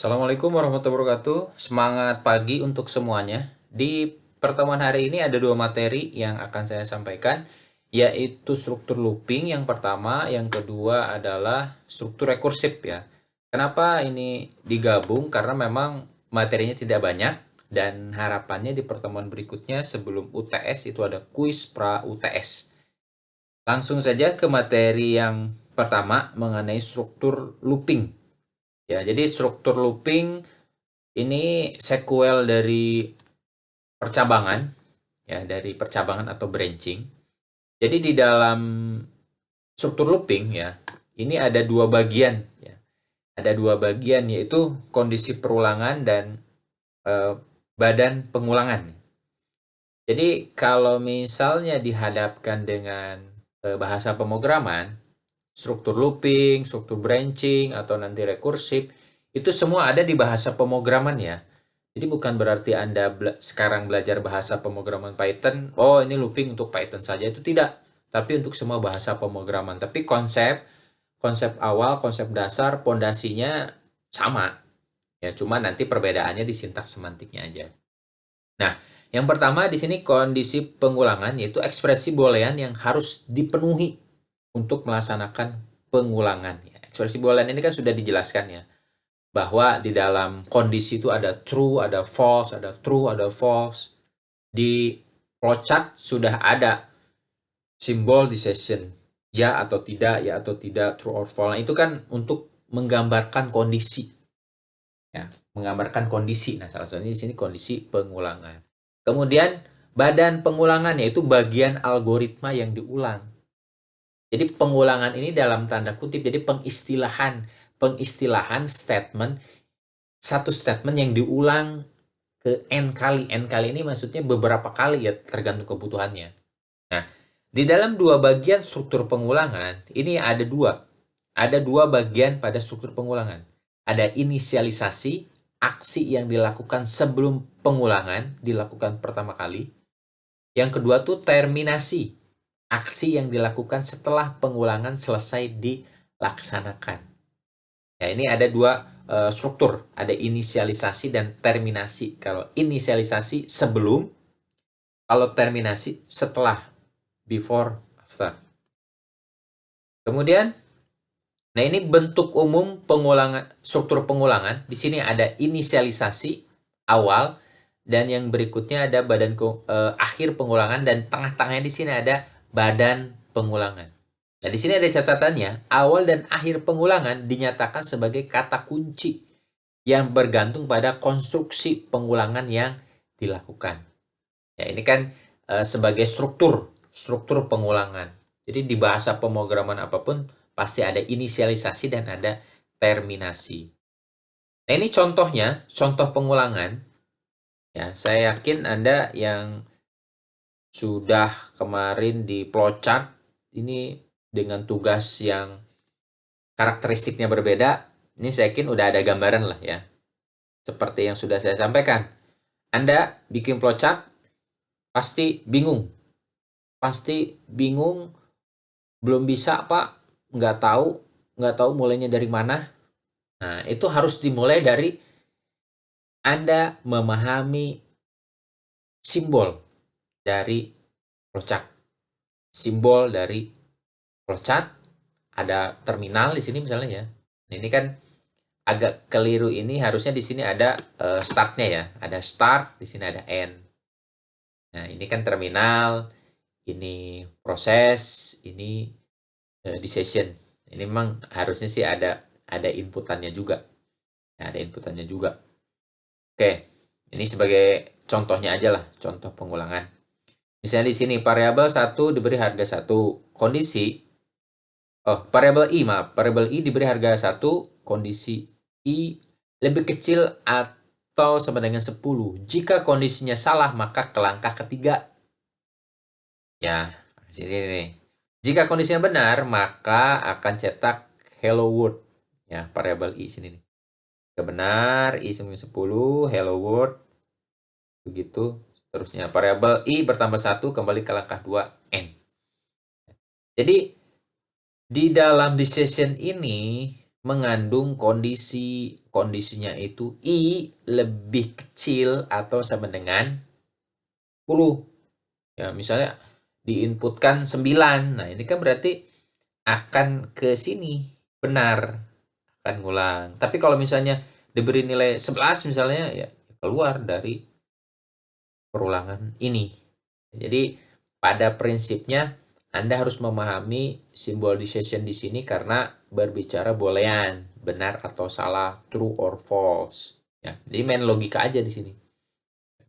Assalamualaikum warahmatullahi wabarakatuh. Semangat pagi untuk semuanya. Di pertemuan hari ini ada dua materi yang akan saya sampaikan, yaitu struktur looping yang pertama, yang kedua adalah struktur rekursif ya. Kenapa ini digabung? Karena memang materinya tidak banyak dan harapannya di pertemuan berikutnya sebelum UTS itu ada kuis pra UTS. Langsung saja ke materi yang pertama mengenai struktur looping. Ya, jadi struktur looping ini sequel dari percabangan, ya, dari percabangan atau branching. Jadi di dalam struktur looping ya, ini ada dua bagian ya. Ada dua bagian yaitu kondisi perulangan dan badan pengulangan. Jadi kalau misalnya dihadapkan dengan bahasa pemrograman, struktur looping, struktur branching, atau nanti rekursif, itu semua ada di bahasa pemrograman ya. Jadi bukan berarti Anda sekarang belajar bahasa pemrograman Python, oh ini looping untuk Python saja, itu tidak. Tapi untuk semua bahasa pemrograman. Tapi konsep awal, konsep dasar, pondasinya sama. Ya, cuma nanti perbedaannya di sintaks semantiknya aja. Nah, yang pertama di sini kondisi pengulangan yaitu ekspresi boolean yang harus dipenuhi untuk melaksanakan pengulangan. Ekspresi boolean ini kan sudah dijelaskan ya, bahwa di dalam kondisi itu ada true, ada false, ada true, ada false. Di flowchart sudah ada simbol decision, ya atau tidak, true or false. Nah, itu kan untuk menggambarkan kondisi. Ya, menggambarkan kondisi. Nah, salah satunya di sini kondisi pengulangan. Kemudian badan pengulangan yaitu bagian algoritma yang diulang. Jadi pengulangan ini dalam tanda kutip, jadi pengistilahan statement, satu statement yang diulang ke n kali. N kali ini maksudnya beberapa kali ya, tergantung kebutuhannya. Nah, di dalam dua bagian struktur pengulangan, ini ada dua. Ada dua bagian pada struktur pengulangan. Ada inisialisasi, aksi yang dilakukan sebelum pengulangan, dilakukan pertama kali. Yang kedua tuh terminasi, aksi yang dilakukan setelah pengulangan selesai dilaksanakan. Ya, ini ada dua struktur, ada inisialisasi dan terminasi. Kalau inisialisasi sebelum, kalau terminasi setelah, before, after. Kemudian, nah ini bentuk umum pengulangan, struktur pengulangan. Di sini ada inisialisasi awal, dan yang berikutnya ada badan akhir pengulangan, dan tengah-tengahnya di sini ada badan pengulangan. Nah, di sini ada catatannya, awal dan akhir pengulangan dinyatakan sebagai kata kunci yang bergantung pada konstruksi pengulangan yang dilakukan. Ya, ini kan sebagai struktur pengulangan. Jadi di bahasa pemrograman apapun pasti ada inisialisasi dan ada terminasi. Nah, ini contohnya, contoh pengulangan. Ya, saya yakin Anda yang sudah kemarin di flowchart ini dengan tugas yang karakteristiknya berbeda, ini saya yakin udah ada gambaran lah ya. Seperti yang sudah saya sampaikan. Anda bikin flowchart pasti bingung. Pasti bingung, belum bisa Pak, nggak tahu mulainya dari mana. Nah, itu harus dimulai dari Anda memahami simbol dari flowchart. Simbol dari flowchart, ada terminal di sini misalnya ya. Ini kan agak keliru, ini harusnya di sini ada startnya ya. Ada start, di sini ada end. Nah, ini kan terminal, ini proses, ini decision. Ini memang harusnya sih ada inputannya juga. Ya, ada inputannya juga. Oke, ini sebagai contohnya aja lah, contoh pengulangan. Misalnya di sini variabel 1 diberi harga 1, kondisi variabel i diberi harga 1, kondisi i lebih kecil atau sama dengan 10. Jika kondisinya salah, maka ke langkah ketiga. Ya, sini nih. Jika kondisinya benar, maka akan cetak hello world. Ya, variabel i sini nih. Jika benar, i sama 10, hello world. Begitu seterusnya. Variabel i bertambah 1, kembali ke langkah 2, n. Jadi, di dalam decision ini, mengandung kondisinya itu I lebih kecil atau sama dengan 10. Ya, misalnya diinputkan 9. Nah, ini kan berarti akan ke sini benar, akan ngulang. Tapi kalau misalnya diberi nilai 11 misalnya, ya keluar dari perulangan ini. Jadi pada prinsipnya Anda harus memahami simbol decision di sini karena berbicara boolean, benar atau salah, true or false. Ya, jadi main logika aja di sini.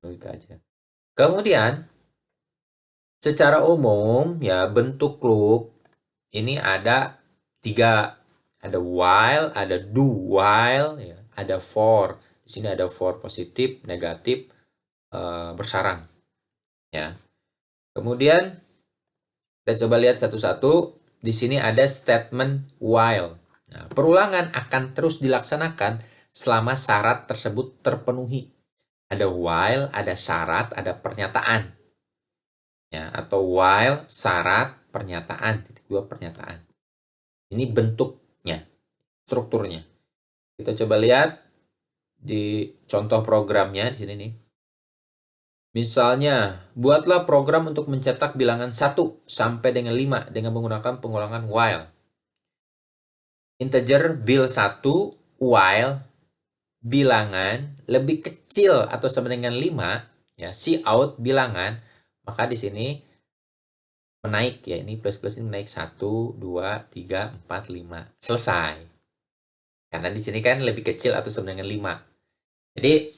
Logika aja. Kemudian secara umum ya bentuk loop ini ada 3. Ada while, ada do while, ya, ada for. Di sini ada for positif, negatif, bersarang. Ya. Kemudian kita coba lihat satu-satu. Di sini ada statement while. Nah, perulangan akan terus dilaksanakan selama syarat tersebut terpenuhi. Ada while, ada syarat, ada pernyataan. Ya, atau while, syarat, pernyataan. Dua pernyataan. Ini bentuknya, strukturnya. Kita coba lihat di contoh programnya di sini nih. Misalnya, buatlah program untuk mencetak bilangan 1 sampai dengan 5 dengan menggunakan pengulangan while. Integer bil 1 while bilangan lebih kecil atau sama dengan 5, ya, cout bilangan, maka di sini menaik ya, ini plus-plus ini menaik 1, 2, 3, 4, 5. Selesai. Karena di sini kan lebih kecil atau sama dengan 5. Jadi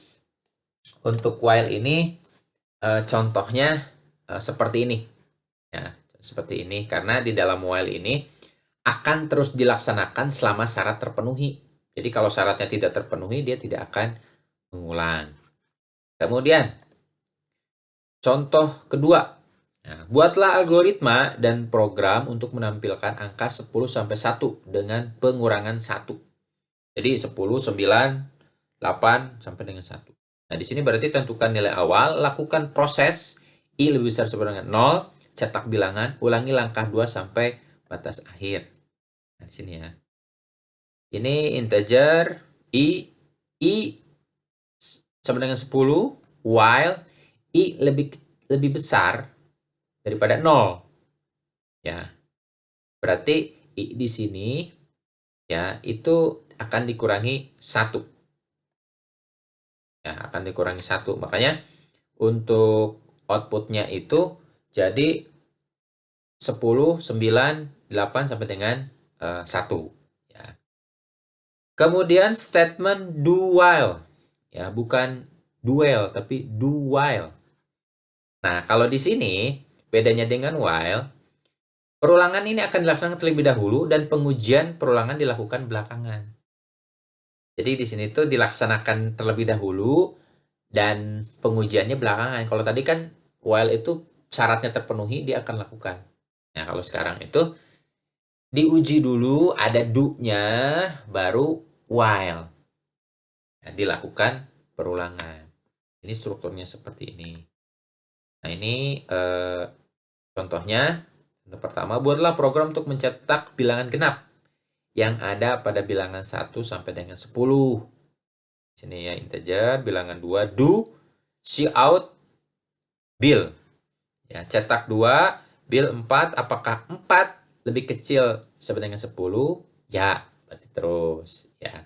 untuk while ini contohnya seperti ini. Ya, seperti ini karena di dalam while ini akan terus dilaksanakan selama syarat terpenuhi. Jadi kalau syaratnya tidak terpenuhi, dia tidak akan mengulang. Kemudian, contoh kedua. Nah, buatlah algoritma dan program untuk menampilkan angka 10 sampai 1 dengan pengurangan 1. Jadi 10, 9, 8 sampai dengan 1. Nah, di sini berarti tentukan nilai awal, lakukan proses I lebih besar sama dengan 0, cetak bilangan, ulangi langkah 2 sampai batas akhir. Nah, di sini ya. Ini integer I sama dengan 10 while I lebih besar daripada 0. Ya. Berarti I di sini ya itu akan dikurangi 1. Ya, akan dikurangi 1. Makanya untuk outputnya itu jadi 10, 9, 8 sampai dengan 1. Ya. Kemudian statement do while. Ya, bukan duel, tapi do while. Nah, kalau di sini, bedanya dengan while, perulangan ini akan dilaksanakan terlebih dahulu dan pengujian perulangan dilakukan belakangan. Jadi di sini tuh dilaksanakan terlebih dahulu dan pengujiannya belakangan. Kalau tadi kan while itu syaratnya terpenuhi, dia akan lakukan. Nah, kalau sekarang itu diuji dulu, ada do-nya, baru while. Nah, dilakukan perulangan. Ini strukturnya seperti ini. Nah, ini contohnya. Yang pertama, buatlah program untuk mencetak bilangan genap yang ada pada bilangan 1 sampai dengan 10. Sini ya, integer, bilangan 2, do, cout, bill. Ya, cetak 2, bill 4, apakah 4 lebih kecil sama dengan 10? Ya, berarti terus. Ya.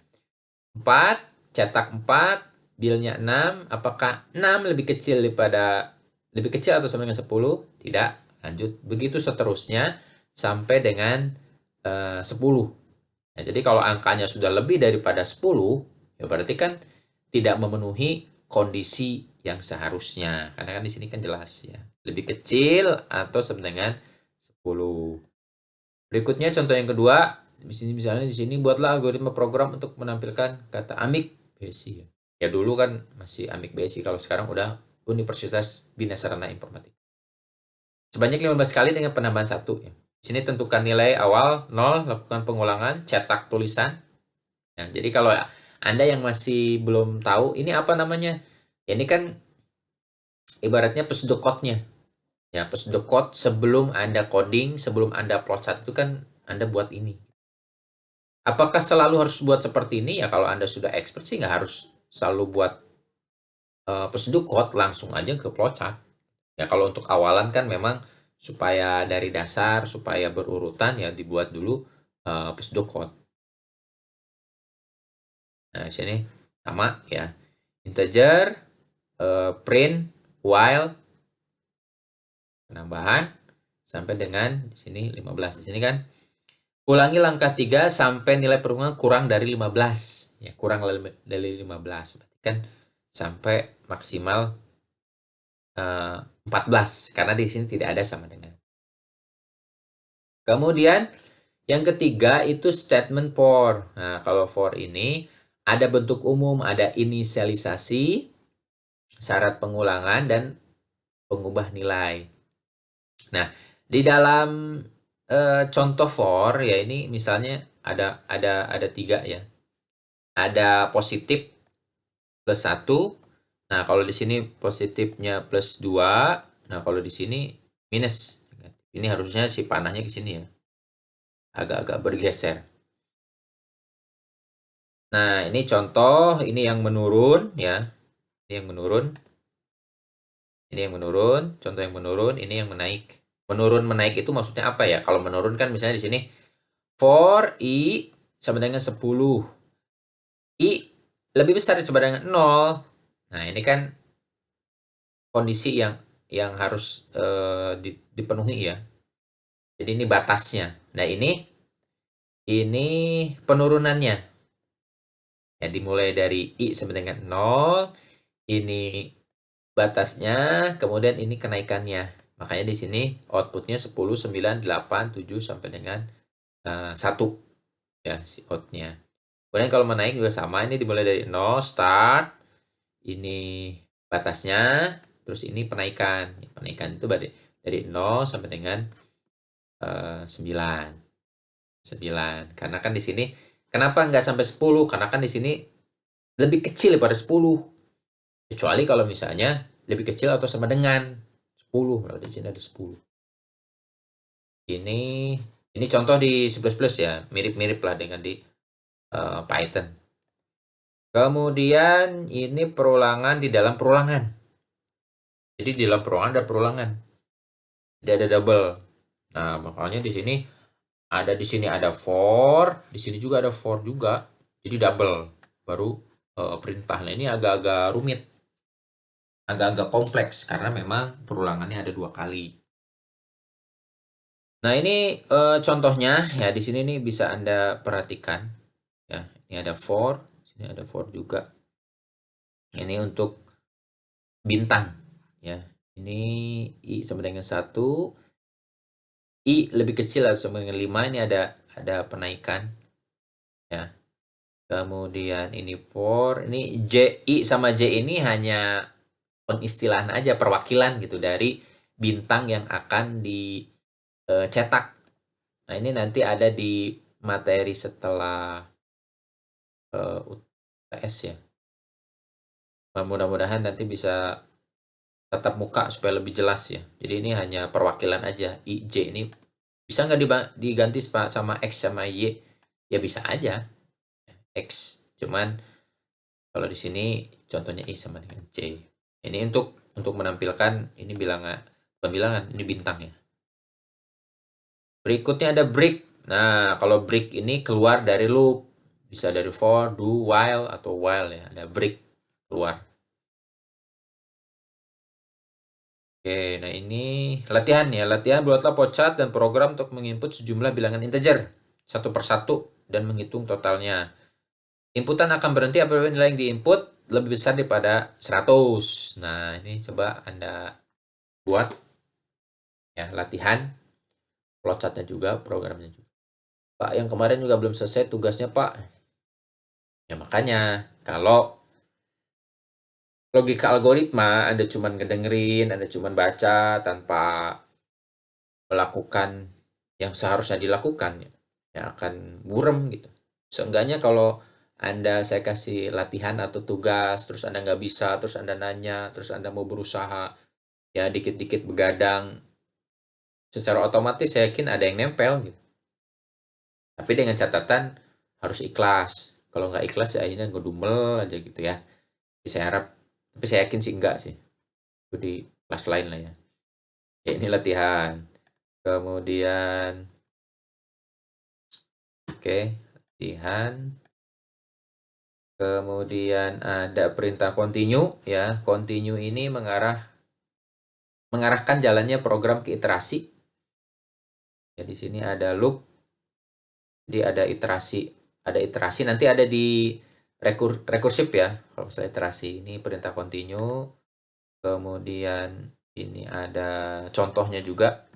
4, cetak 4, billnya 6, apakah 6 lebih kecil atau sama dengan 10? Tidak. Lanjut. Begitu seterusnya sampai dengan 10. Nah, jadi kalau angkanya sudah lebih daripada 10, ya berarti kan tidak memenuhi kondisi yang seharusnya. Karena kan di sini kan jelas ya. Lebih kecil atau sama dengan 10. Berikutnya contoh yang kedua, di sini misalnya di sini buatlah algoritma program untuk menampilkan kata amik besi. Ya dulu kan masih amik besi, kalau sekarang udah Universitas Bina Sarana Informatika. Sebanyak 15 kali dengan penambahan 1. Ya. Di sini tentukan nilai awal 0, lakukan pengulangan, cetak tulisan. Ya, jadi kalau Anda yang masih belum tahu, ini apa namanya? Ya, ini kan ibaratnya pseudocode-nya. Ya, pseudocode sebelum Anda coding, sebelum Anda upload satu itu kan Anda buat ini. Apakah selalu harus buat seperti ini? Ya kalau Anda sudah expert sih nggak harus selalu buat prosedur code, langsung aja ke flowchart. Ya kalau untuk awalan kan memang supaya dari dasar, supaya berurutan ya dibuat dulu prosedur code. Nah, sini sama ya. Integer, print, while, penambahan, sampai dengan di sini 15. Di sini kan ulangi langkah 3 sampai nilai perungan kurang dari 15. Ya, kurang dari 15. Berarti kan sampai maksimal 14. Karena di sini tidak ada sama dengan. Kemudian yang ketiga itu statement for. Nah, kalau for ini ada bentuk umum, ada inisialisasi, syarat pengulangan, dan pengubah nilai. Nah, di dalam contoh for ya ini misalnya ada 3 ya. Ada positif plus 1. Nah, kalau di sini positifnya plus 2. Nah, kalau di sini minus. Ini harusnya si panahnya ke sini ya. Agak-agak bergeser. Nah, ini contoh, ini yang menurun ya. Ini yang menurun. Ini yang menurun, contoh yang menurun, ini yang menaik. Menurun menaik itu maksudnya apa ya? Kalau menurun kan misalnya di sini for i sama dengan 10. I lebih besar sama dengan 0. Nah, ini kan kondisi yang harus dipenuhi ya. Jadi ini batasnya. Nah, ini penurunannya. Ya, dimulai dari i sama dengan 0, ini batasnya, kemudian ini kenaikannya. Makanya di sini outputnya 10, 9, 8, 7 sampai dengan 1 ya si outnya. Kemudian kalau menaik juga sama, ini dimulai dari 0 start, ini batasnya, terus ini penaikan. Penaikan itu dari 0 sampai dengan 9. 9. Karena kan di sini kenapa nggak sampai 10? Karena kan di sini lebih kecil daripada 10. Kecuali kalau misalnya lebih kecil atau sama dengan 10. Berarti di sini ada 10. Ini contoh di C++ ya, mirip-mirip lah dengan di Python. Kemudian ini perulangan di dalam perulangan. Jadi di dalam perulangan ada perulangan. Tidak ada double. Nah, makanya di sini ada for, di sini juga ada for juga. Jadi double baru perintah. Nah, ini agak-agak rumit. Agak-agak kompleks karena memang perulangannya ada 2 kali. Nah, ini contohnya ya di sini nih bisa Anda perhatikan ya. Ini ada for, sini ada for juga. Ini untuk bintang ya. Ini i sama dengan 1, i lebih kecil atau sama dengan 5, ini ada penaikan ya. Kemudian ini for, ini j, i sama j ini hanya pengistilahan aja, perwakilan gitu dari bintang yang akan dicetak. Nah, ini nanti ada di materi setelah UTS ya. Mudah-mudahan nanti bisa tatap muka supaya lebih jelas ya. Jadi ini hanya perwakilan aja. I, J ini bisa nggak diganti sama X sama Y? Ya bisa aja. X. Cuman kalau di sini contohnya I sama dengan J. Ini untuk menampilkan ini bilangan, bukan bilangan, ini bintang ya. Berikutnya ada break. Nah, kalau break ini keluar dari loop. Bisa dari for, do, while, atau while ya. Ada break keluar. Oke, nah ini latihan ya. Latihan buatlah flowchart dan program untuk menginput sejumlah bilangan integer satu persatu dan menghitung totalnya. Inputan akan berhenti apabila nilai yang diinput lebih besar daripada 100. Nah, ini coba Anda buat ya latihan flowchartnya juga, programnya juga. Pak, yang kemarin juga belum selesai tugasnya, Pak. Ya makanya kalau logika algoritma Anda cuma ngedengerin, Anda cuma baca tanpa melakukan yang seharusnya dilakukan, ya akan burem gitu. Seenggaknya kalau saya kasih latihan atau tugas, terus Anda nggak bisa, terus Anda nanya, terus Anda mau berusaha, ya dikit-dikit begadang, secara otomatis saya yakin ada yang nempel gitu. Tapi dengan catatan harus ikhlas. Kalau nggak ikhlas ya akhirnya ngedumel aja gitu ya. Jadi saya harap, tapi saya yakin sih enggak sih. Itu di kelas lain lah ya. Ya ini latihan. Kemudian, oke, latihan. Kemudian ada perintah continue ya. Continue ini mengarahkan jalannya program ke iterasi. Ya di sini ada loop. Jadi ada iterasi nanti ada di rekursif ya. Kalau saya iterasi ini perintah continue. Kemudian ini ada contohnya juga.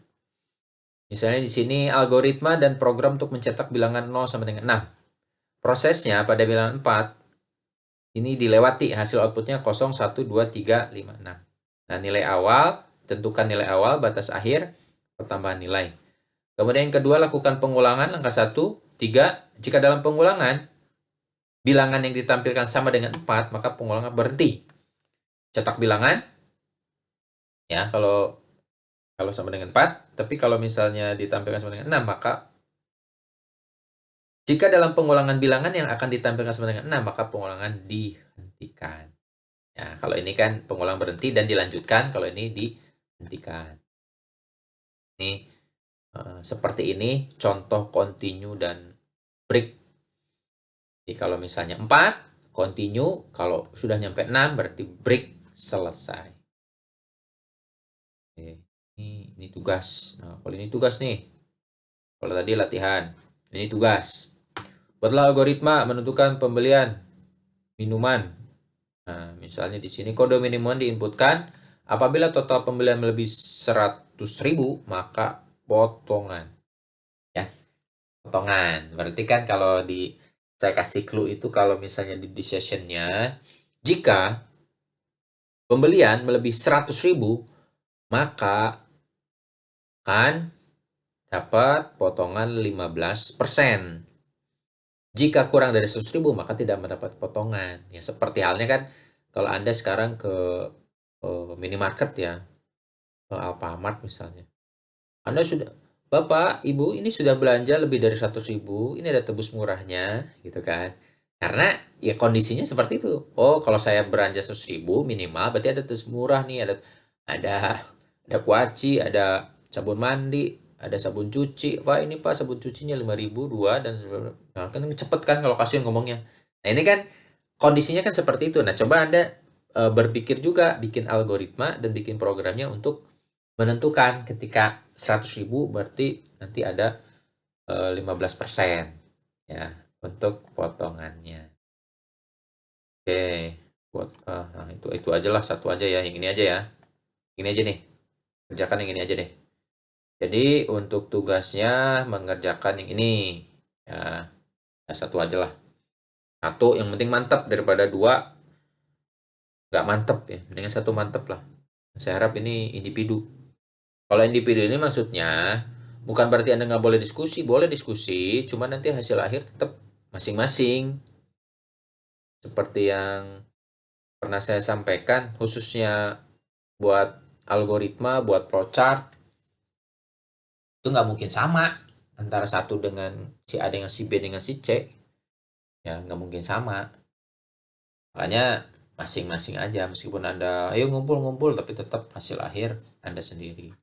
Misalnya di sini algoritma dan program untuk mencetak bilangan 0 sampai dengan 6. Prosesnya pada bilangan 4 ini dilewati, hasil outputnya 0, 1, 2, 3, 5, 6. Nah, nilai awal, tentukan nilai awal, batas akhir, pertambahan nilai. Kemudian yang kedua, lakukan pengulangan, langkah 1, 3. Jika dalam pengulangan, bilangan yang ditampilkan sama dengan 4, maka pengulangan berhenti. Cetak bilangan, ya kalau sama dengan 4, tapi kalau misalnya ditampilkan sama dengan 6, maka jika dalam pengulangan bilangan yang akan ditampilkan sama dengan 6, maka pengulangan dihentikan. Ya, kalau ini kan pengulang berhenti dan dilanjutkan, kalau ini dihentikan. Ini seperti ini contoh continue dan break. Jadi kalau misalnya 4, continue, kalau sudah nyampe 6 berarti break, selesai. Oke, ini tugas. Nah, kalau ini tugas nih. Kalau tadi latihan, ini tugas. Buatlah algoritma menentukan pembelian minuman. Nah, misalnya di sini kode minimum diinputkan. Apabila total pembelian melebihi 100.000, maka potongan. Ya, potongan. Berarti kan kalau saya kasih clue itu kalau misalnya di decision-nya, jika pembelian melebihi 100.000, maka kan dapat potongan 15%. Jika kurang dari 100.000, maka tidak mendapat potongan. Ya, seperti halnya kan kalau Anda sekarang ke minimarket ya, ke Alfamart misalnya. Anda sudah, Bapak, Ibu, ini sudah belanja lebih dari 100.000, ini ada tebus murahnya, gitu kan. Karena ya kondisinya seperti itu. Oh, kalau saya belanja 100.000 minimal, berarti ada tebus murah nih, ada ada kuaci, ada sabun mandi, ada sabun cuci. Wah, ini Pak sabun cucinya 5.000 dua dan nah, kan cepet kan kalau kasihan ngomongnya. Nah, ini kan kondisinya kan seperti itu. Nah, coba Anda berpikir juga bikin algoritma dan bikin programnya untuk menentukan ketika 100.000 berarti nanti ada 15% ya untuk potongannya. Oke, nah itu aja lah, satu aja ya, yang ini aja ya. Ini aja nih. Kerjakan yang ini aja deh. Jadi untuk tugasnya mengerjakan yang ini. Ya, satu aja lah. Satu yang penting mantap daripada dua nggak mantap ya. Dengan satu mantap lah. Saya harap ini individu. Kalau individu ini maksudnya bukan berarti Anda nggak boleh diskusi, cuma nanti hasil akhir tetap masing-masing. Seperti yang pernah saya sampaikan, khususnya buat algoritma, buat flowchart, itu nggak mungkin sama antara satu dengan si A dengan si B dengan si C. Ya, nggak mungkin sama. Makanya masing-masing aja, meskipun Anda, ayo ngumpul-ngumpul, tapi tetap hasil akhir Anda sendiri.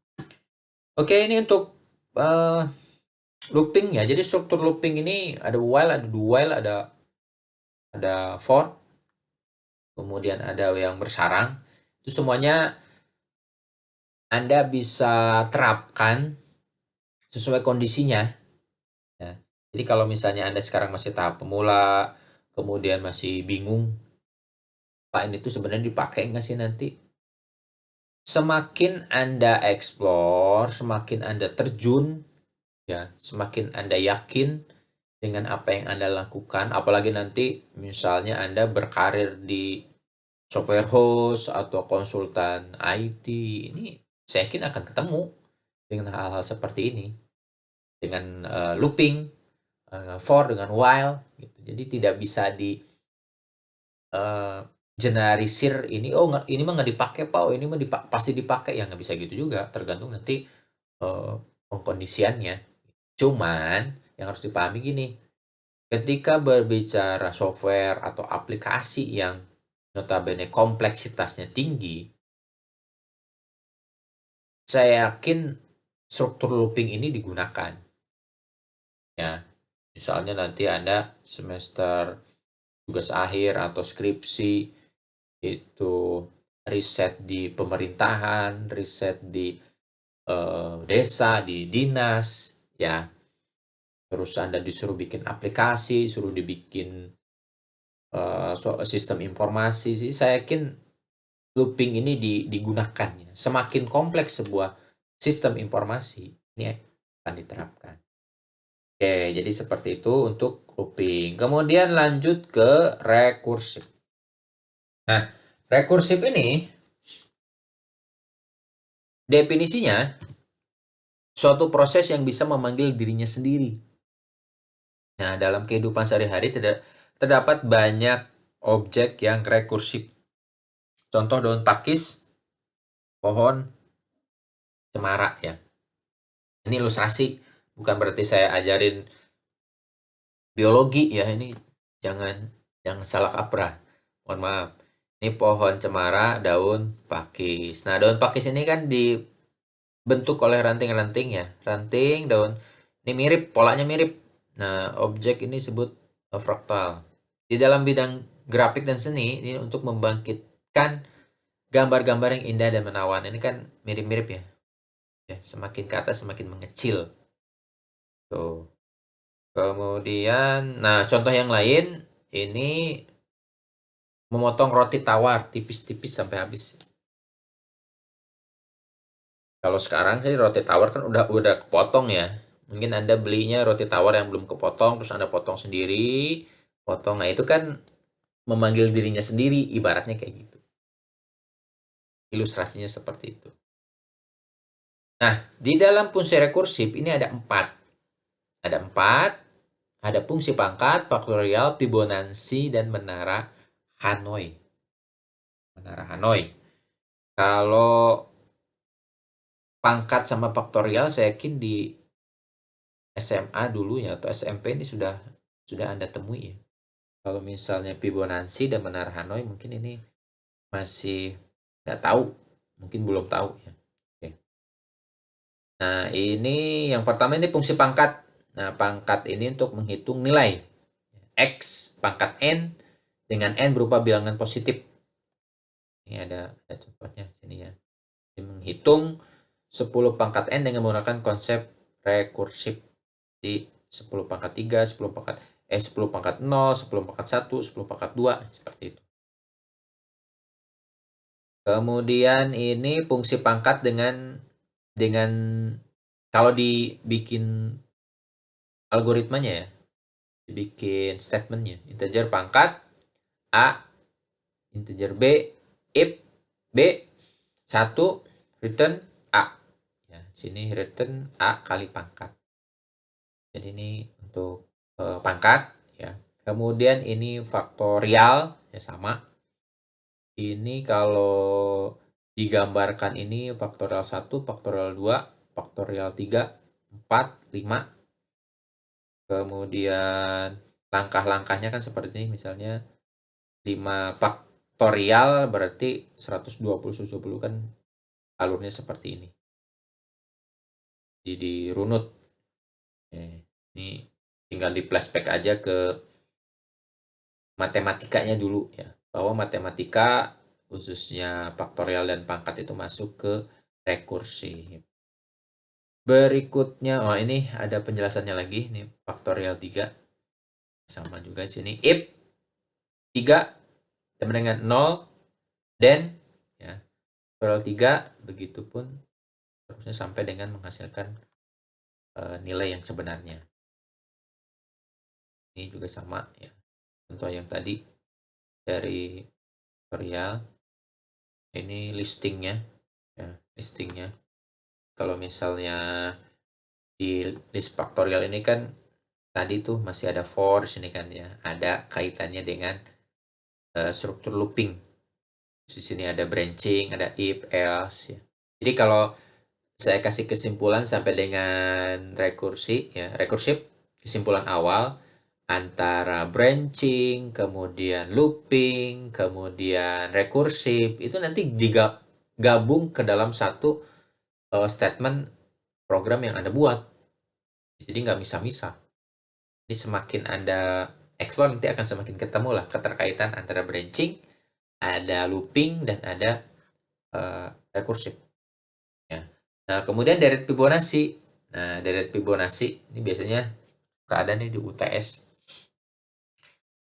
Oke, ini untuk looping ya. Jadi struktur looping ini ada while, ada do while, ada for, kemudian ada yang bersarang. Itu semuanya Anda bisa terapkan sesuai kondisinya. Ya. Jadi kalau misalnya Anda sekarang masih tahap pemula, kemudian masih bingung, Pak ini tuh sebenarnya dipakai nggak sih nanti? Semakin Anda explore, semakin Anda terjun, ya, semakin Anda yakin dengan apa yang Anda lakukan, apalagi nanti misalnya Anda berkarir di software house atau konsultan IT, ini saya yakin akan ketemu dengan hal-hal seperti ini, dengan looping, for, dengan while, gitu. Jadi tidak bisa di generalisir ini, oh nggak, ini mah nggak dipakai Pak, oh ini mah pasti dipakai, ya nggak bisa gitu juga, tergantung nanti pengkondisiannya. Cuman yang harus dipahami gini, ketika berbicara software atau aplikasi yang notabene kompleksitasnya tinggi, saya yakin struktur looping ini digunakan. Ya, misalnya nanti Anda semester tugas akhir atau skripsi itu riset di pemerintahan, riset di desa, di dinas, ya. Terus Anda disuruh bikin aplikasi, suruh dibikin sistem informasi sih, saya yakin looping ini digunakan ya. Semakin kompleks sebuah sistem informasi, ini akan diterapkan. Oke, jadi seperti itu untuk looping. Kemudian lanjut ke rekursif. Nah, rekursif ini definisinya suatu proses yang bisa memanggil dirinya sendiri. Nah, dalam kehidupan sehari-hari terdapat banyak objek yang rekursif. Contoh daun pakis, pohon cemara ya. Ini ilustrasi, bukan berarti saya ajarin biologi ya, ini jangan salah kaprah. Mohon maaf. Ini pohon cemara, daun pakis. Nah, daun pakis ini kan dibentuk oleh ranting-ranting ya. Ranting, daun. Ini mirip, polanya mirip. Nah, objek ini disebut fraktal. Di dalam bidang grafik dan seni, ini untuk membangkitkan gambar-gambar yang indah dan menawan. Ini kan mirip-mirip ya. Ya, semakin ke atas semakin mengecil. Tuh. Kemudian, nah contoh yang lain ini memotong roti tawar tipis-tipis sampai habis. Kalau sekarang sih roti tawar kan udah kepotong ya. Mungkin Anda belinya roti tawar yang belum kepotong terus Anda potong sendiri, potong. Nah, itu kan memanggil dirinya sendiri, ibaratnya kayak gitu. Ilustrasinya seperti itu. Nah, di dalam fungsi rekursif ini ada 4. Ada 4, ada fungsi pangkat, faktorial, Fibonacci, dan menara Hanoi. Menara Hanoi. Kalau pangkat sama faktorial saya yakin di SMA dulu ya atau SMP ini sudah Anda temui ya. Kalau misalnya Fibonacci dan menara Hanoi mungkin ini masih nggak tahu, mungkin belum tahu ya. Oke. Nah, ini yang pertama ini fungsi pangkat. Nah, pangkat ini untuk menghitung nilai X pangkat N dengan N berupa bilangan positif. Ini ada contohnya sini ya. Ini menghitung 10 pangkat N dengan menggunakan konsep rekursif di 10 pangkat 3, 10 pangkat 10 pangkat 0, 10 pangkat 1, 10 pangkat 2, seperti itu. Kemudian ini fungsi pangkat dengan kalau dibikin algoritmanya ya, dibikin statementnya, integer pangkat A, integer B, if B 1, return A. Ya, sini return A kali pangkat. Jadi ini untuk pangkat ya. Kemudian ini faktorial ya sama. Ini kalau digambarkan ini faktorial 1, faktorial 2, faktorial 3, 4, 5. Kemudian langkah-langkahnya kan seperti ini, misalnya 5 faktorial berarti 120 kan alurnya seperti ini. Jadi dirunut. Ini tinggal di flashback aja ke matematikanya dulu ya. Bahwa matematika khususnya faktorial dan pangkat itu masuk ke rekursif. Berikutnya, ini ada penjelasannya lagi, ini faktorial 3. Sama juga di sini. If 3 sama dengan 0, then ya, faktorial 3 begitupun terusnya sampai dengan menghasilkan nilai yang sebenarnya. Ini juga sama ya. Contoh yang tadi dari faktorial, ini listingnya ya, listingnya. Kalau misalnya di list faktorial ini kan tadi tuh masih ada for sini kan ya, ada kaitannya dengan struktur looping. Di sini ada branching, ada if, else ya. Jadi kalau saya kasih kesimpulan sampai dengan rekursif, kesimpulan awal antara branching, kemudian looping, kemudian rekursif, itu nanti digabung ke dalam satu statement program yang Anda buat. Jadi nggak misah-misah. Jadi semakin Anda explore, nanti akan semakin ketemu lah keterkaitan antara branching, ada looping, dan ada rekursif. Ya. Nah, kemudian deret Fibonacci. Nah, deret Fibonacci ini biasanya keadaan di UTS.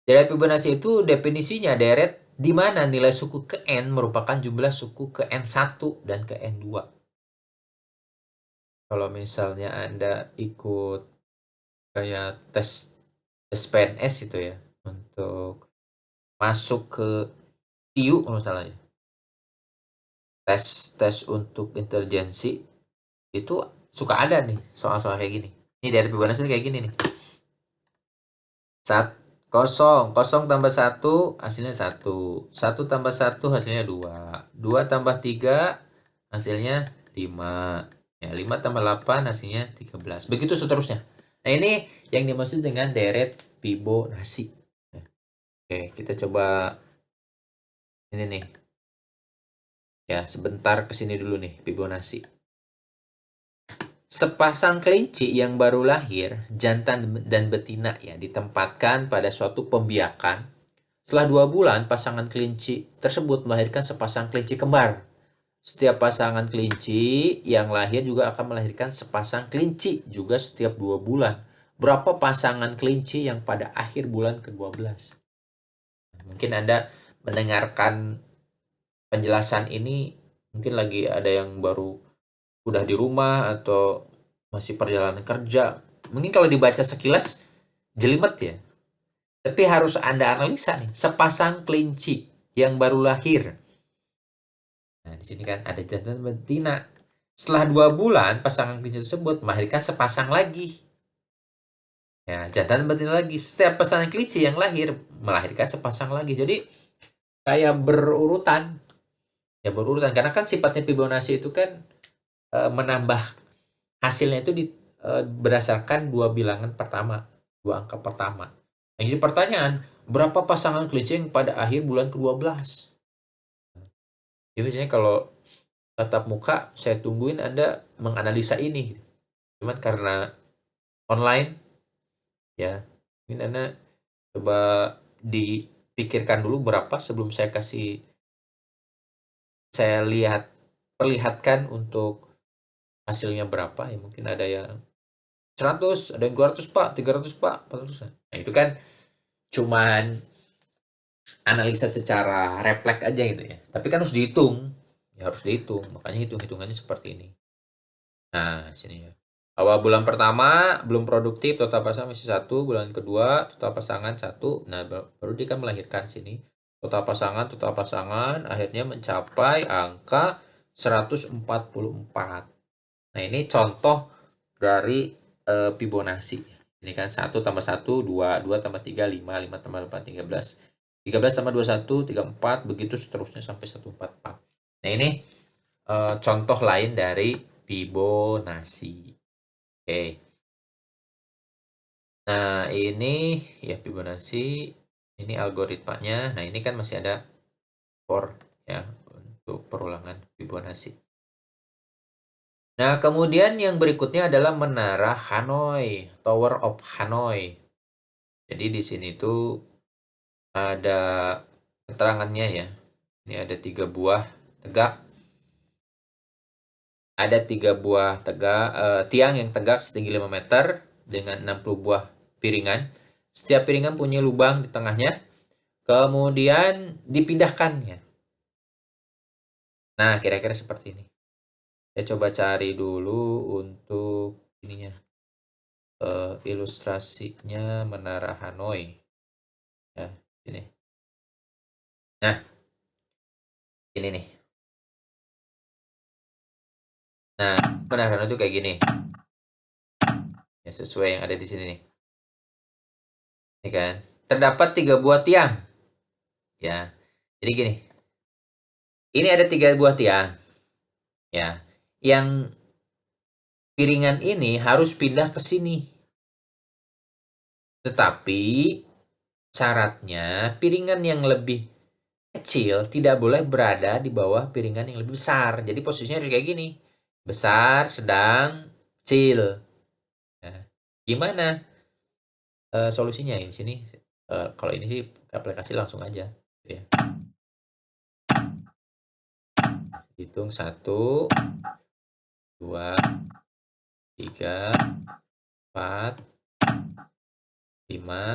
Deret Fibonacci itu definisinya deret di mana nilai suku ke N merupakan jumlah suku ke N1 dan ke N2. Kalau misalnya Anda ikut kayak tes PNS itu ya, untuk masuk ke TIU kalau salahnya, tes untuk intelijensi, itu suka ada nih soal-soal kayak gini. Ini dari Fibonacci kayak gini nih. Kosong, kosong tambah satu hasilnya satu, satu tambah satu hasilnya dua, dua tambah tiga hasilnya lima, ya lima tambah 8 hasilnya 13. Begitu seterusnya. Nah, ini yang dimaksud dengan deret Fibonacci. Oke, kita coba ini nih. Ya, sebentar ke sini dulu nih Fibonacci. Sepasang kelinci yang baru lahir, jantan dan betina ya, ditempatkan pada suatu pembiakan. Setelah 2 bulan, pasangan kelinci tersebut melahirkan sepasang kelinci kembar. Setiap pasangan kelinci yang lahir juga akan melahirkan sepasang kelinci juga setiap 2 bulan. Berapa pasangan kelinci yang pada akhir bulan ke-12? Mungkin Anda mendengarkan penjelasan ini, mungkin lagi ada yang baru udah di rumah atau masih perjalanan kerja. Mungkin kalau dibaca sekilas jelimet ya. Tapi harus Anda analisa nih, sepasang kelinci yang baru lahir. Nah, di sini kan ada jantan dan betina. Setelah 2 bulan, pasangan kelinci tersebut melahirkan sepasang lagi. Ya, jantan dan betina lagi. Setiap pasangan kelinci yang lahir melahirkan sepasang lagi. Jadi kayak berurutan. Ya berurutan karena kan sifatnya Fibonacci itu kan menambah hasilnya itu berdasarkan 2 bilangan pertama, 2 angka pertama. Yang jadi pertanyaan, berapa pasangan kelinci yang pada akhir bulan ke-12? Jadi biasanya kalau tatap muka, saya tungguin Anda menganalisa ini. Cuman karena online, ya, mungkin Anda coba dipikirkan dulu berapa sebelum saya perlihatkan untuk hasilnya berapa. Ya mungkin ada yang 100, ada yang 200 Pak, 300 Pak, 400. Nah itu kan cuman analisa secara refleks aja gitu ya. Tapi kan harus dihitung. Ya harus dihitung. Makanya hitung-hitungannya seperti ini. Nah, sini ya. Awal bulan pertama belum produktif, total pasangan masih satu. Bulan kedua total pasangan satu. Nah, baru dia kan melahirkan sini. Total pasangan akhirnya mencapai angka 144. Nah, ini contoh dari Fibonacci. Ini kan 1 tambah 1, 2, 2 tambah 3, 5, 5 tambah 8, 13. 13 tambah 21, 34, begitu seterusnya sampai 144. Nah, ini contoh lain dari Fibonacci. Oke. Nah, ini ya Fibonacci. Ini algoritmanya. Nah, ini kan masih ada for ya untuk perulangan Fibonacci. Nah, kemudian yang berikutnya adalah menara Hanoi, Tower of Hanoi. Jadi di sini tuh ada keterangannya ya. Ini ada 3 buah tegak. Ada 3 buah tiang yang tegak setinggi 5 meter dengan 60 buah piringan. Setiap piringan punya lubang di tengahnya. Kemudian dipindahkan ya. Nah, kira-kira seperti ini. Saya coba cari dulu untuk ininya. Ilustrasinya menara Hanoi. Ya, ini. Nah, ini nih. Nah, menara Hanoi itu kayak gini. Ya, sesuai yang ada di sini nih. Ini kan. Terdapat 3 buah tiang. Ya. Jadi gini. Ini ada 3 buah tiang. Ya. Yang piringan ini harus pindah ke sini. Tetapi syaratnya piringan yang lebih kecil tidak boleh berada di bawah piringan yang lebih besar. Jadi posisinya harus kayak gini. Besar, sedang, kecil. Nah, gimana solusinya di sini? Kalau ini sih aplikasi langsung aja. Ya. Hitung 1, 2, 3, 4, 5,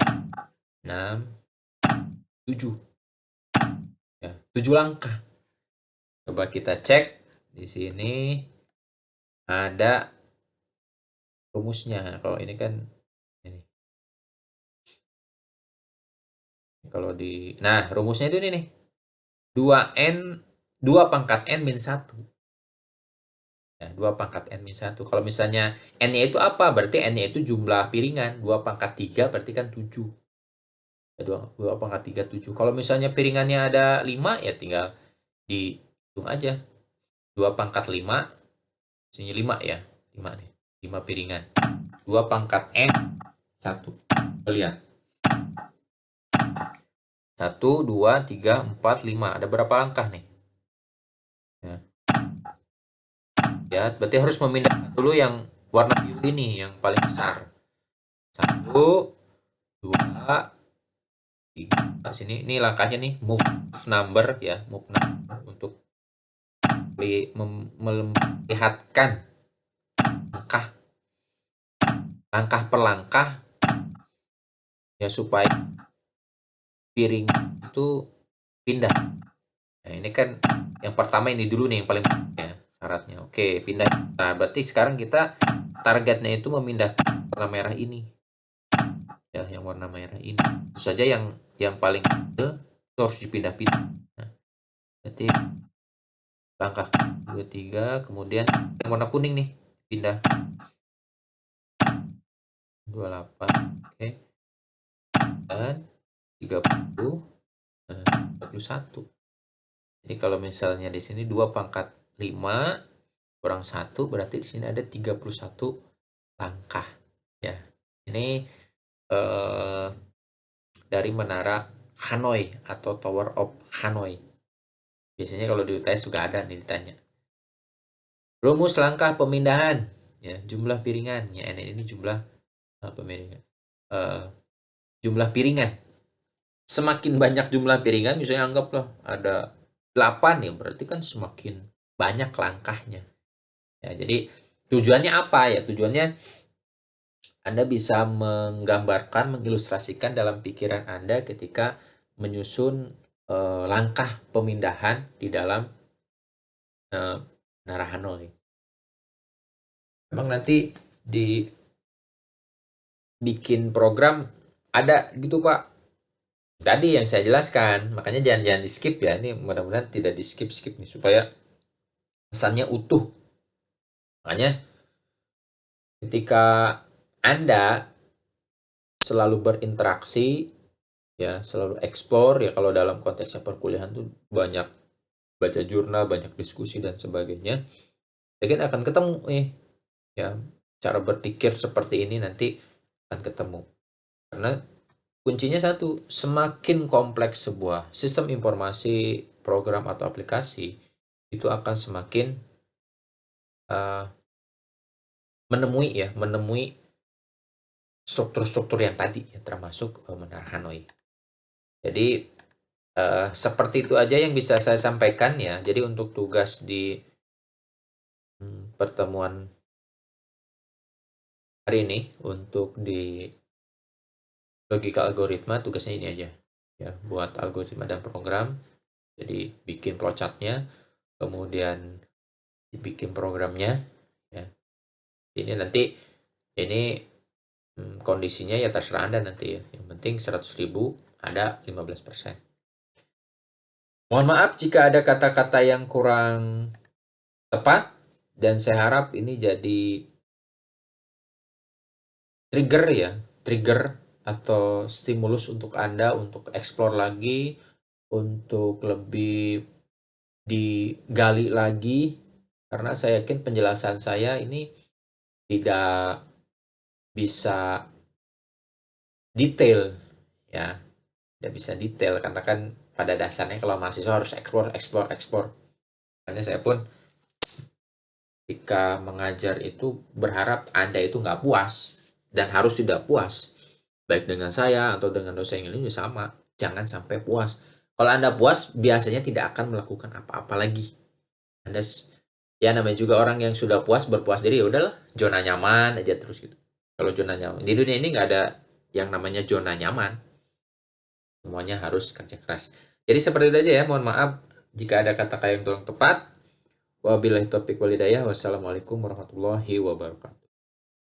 6, 7. Ya, 7 langkah. Coba kita cek di sini ada rumusnya. Kalau ini kan ini. Kalau di Nah, rumusnya itu ini nih. 2n 2 pangkat n min 1. Ya, 2 pangkat n min 1. Kalau misalnya n-nya itu apa? Berarti n-nya itu jumlah piringan. 2 pangkat 3 berarti kan 7. 2 pangkat 3, 7. Kalau misalnya piringannya ada 5, ya tinggal dihitung aja. 2 pangkat 5, sini 5 ya. 5 nih. 5 piringan. 2 pangkat n 1. Lihat. 1, 2, 3, 4, 5. Ada berapa langkah nih? Ya. Ya, berarti harus memindahkan dulu yang warna biru ini, yang paling besar. 1, 2, 3. Sini, ini langkahnya nih, move number ya, move number untuk melihatkan langkah per langkah ya supaya piring itu pindah. Nah, ini kan yang pertama ini dulu nih yang paling ya syaratnya. Oke, pindah. Nah, berarti sekarang kita targetnya itu memindahkan warna merah ini. Ya, yang warna merah ini. Itu saja yang paling kecil itu harus dipindah-pindah. Nah, berarti langkah 2, 3, kemudian yang warna kuning nih pindah 28. Oke. Dan 30, 31. Jadi kalau misalnya di sini 2 pangkat 5 kurang 1 berarti di sini ada 31 langkah. Ya. Ini dari menara Hanoi atau Tower of Hanoi. Biasanya kalau di UTS juga ada nih ditanya. Rumus langkah pemindahan, ya, jumlah piringan. Ya, ini jumlah pemindahan. Jumlah piringan. Semakin banyak jumlah piringan, misalnya anggaplah ada 8 ya, berarti kan semakin banyak langkahnya. Ya, jadi tujuannya apa ya? Tujuannya Anda bisa menggambarkan, mengilustrasikan dalam pikiran Anda ketika menyusun langkah pemindahan di dalam Menara Hanoi. Memang nanti dibikin program ada gitu Pak. Tadi yang saya jelaskan, makanya jangan di skip ya. Ini mudah-mudahan tidak di skip nih supaya pesannya utuh. Makanya ketika Anda selalu berinteraksi ya, selalu explore ya, kalau dalam konteksnya perkuliahan tuh banyak baca jurnal, banyak diskusi dan sebagainya. Mungkin akan ketemu ya cara berpikir seperti ini nanti akan ketemu. Karena kuncinya satu, semakin kompleks sebuah sistem informasi, program atau aplikasi itu akan semakin menemui struktur-struktur yang tadi ya, termasuk Menara Hanoi. Jadi seperti itu aja yang bisa saya sampaikan ya. Jadi untuk tugas di pertemuan hari ini untuk di logika algoritma tugasnya ini aja ya, buat algoritma dan program. Jadi bikin flowchartnya, kemudian dibikin programnya ya. Ini nanti ini kondisinya ya terserah Anda nanti ya. Yang penting 100.000 ada 15%. Mohon maaf jika ada kata-kata yang kurang tepat, dan saya harap ini jadi trigger atau stimulus untuk Anda untuk explore lagi, untuk lebih digali lagi, karena saya yakin penjelasan saya ini tidak bisa detail ya, tidak bisa detail karena kan pada dasarnya kalau mahasiswa harus explore. Karena saya pun ketika mengajar itu berharap Anda itu nggak puas dan harus tidak puas, baik dengan saya atau dengan dosen yang lain juga sama, jangan sampai puas. Kalau Anda puas biasanya tidak akan melakukan apa-apa lagi. Anda ya namanya juga orang yang sudah puas berpuas diri, ya udahlah, zona nyaman aja terus gitu. Kalau zona nyaman di dunia ini nggak ada yang namanya zona nyaman, semuanya harus kerja keras. Jadi seperti itu aja ya, mohon maaf jika ada kata-kata yang kurang tepat. Wabillahi taufiq walhidayah. Wassalamualaikum warahmatullahi wabarakatuh.